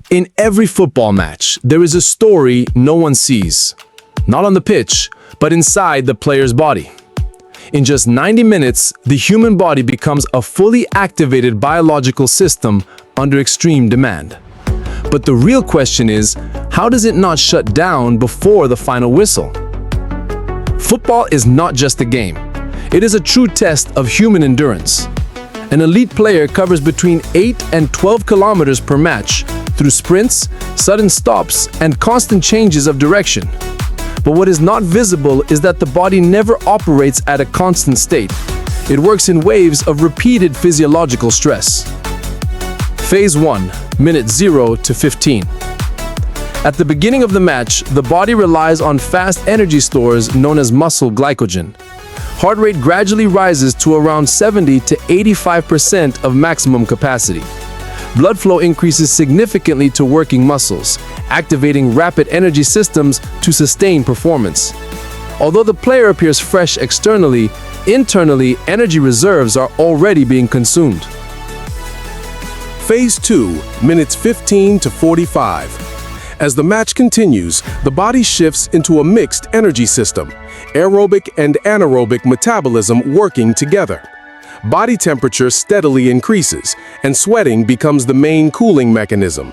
In every football match, there is a story no one sees. Not on the pitch, but inside the player's body. In just 90 minutes, the human body becomes a fully activated biological system under extreme demand. But the real question is, how does it not shut down before the final whistle? Football is not just a game. It is a true test of human endurance. An elite player covers between 8 and 12 kilometers per match through sprints, sudden stops, and constant changes of direction. But what is not visible is that the body never operates at a constant state. It works in waves of repeated physiological stress. Phase 1, minute 0 to 15. At the beginning of the match, the body relies on fast energy stores known as muscle glycogen. Heart rate gradually rises to around 70 to 85% of maximum capacity. Blood flow increases significantly to working muscles, activating rapid energy systems to sustain performance. Although the player appears fresh externally, internally energy reserves are already being consumed. Phase 2, minutes 15 to 45. As the match continues, the body shifts into a mixed energy system, aerobic and anaerobic metabolism working together. Body temperature steadily increases, and sweating becomes the main cooling mechanism.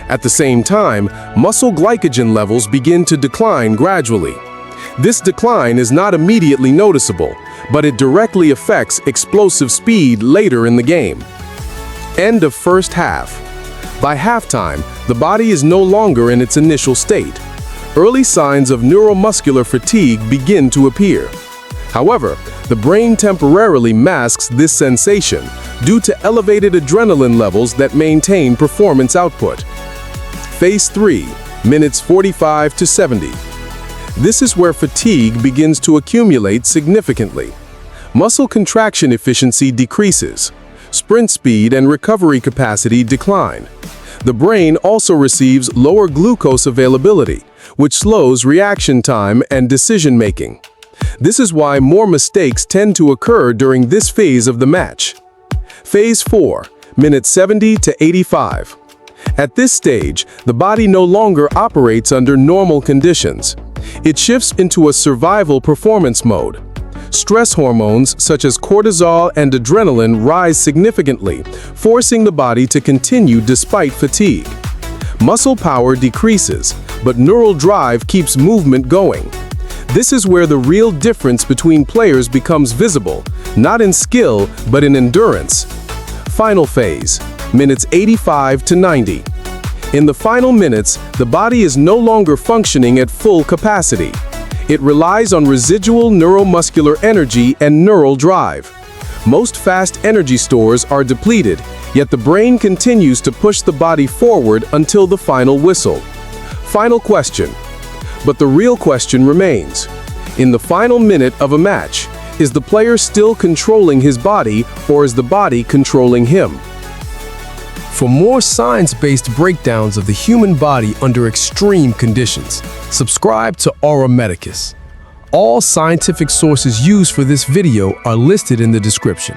At the same time, muscle glycogen levels begin to decline gradually. This decline is not immediately noticeable, but it directly affects explosive speed later in the game. End of first half. By halftime, the body is no longer in its initial state. Early signs of neuromuscular fatigue begin to appear. However, the brain temporarily masks this sensation due to elevated adrenaline levels that maintain performance output. Phase 3, minutes 45 to 70. This is where fatigue begins to accumulate significantly. Muscle contraction efficiency decreases. Sprint speed and recovery capacity decline. The brain also receives lower glucose availability, which slows reaction time and decision-making. This is why more mistakes tend to occur during this phase of the match. Phase 4, minutes 70 to 85. At this stage, the body no longer operates under normal conditions. It shifts into a survival performance mode. Stress hormones such as cortisol and adrenaline rise significantly, forcing the body to continue despite fatigue. Muscle power decreases, but neural drive keeps movement going. This is where the real difference between players becomes visible, not in skill, but in endurance. Final phase, minutes 85 to 90. In the final minutes, the body is no longer functioning at full capacity. It relies on residual neuromuscular energy and neural drive. Most fast energy stores are depleted, yet the brain continues to push the body forward until the final whistle. Final question. But the real question remains. In the final minute of a match, is the player still controlling his body, or is the body controlling him? For more science-based breakdowns of the human body under extreme conditions, subscribe to Aura Medicus. All scientific sources used for this video are listed in the description.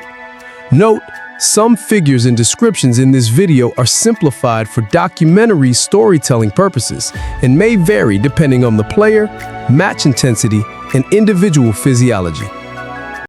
Note, some figures and descriptions in this video are simplified for documentary storytelling purposes and may vary depending on the player, match intensity, and individual physiology.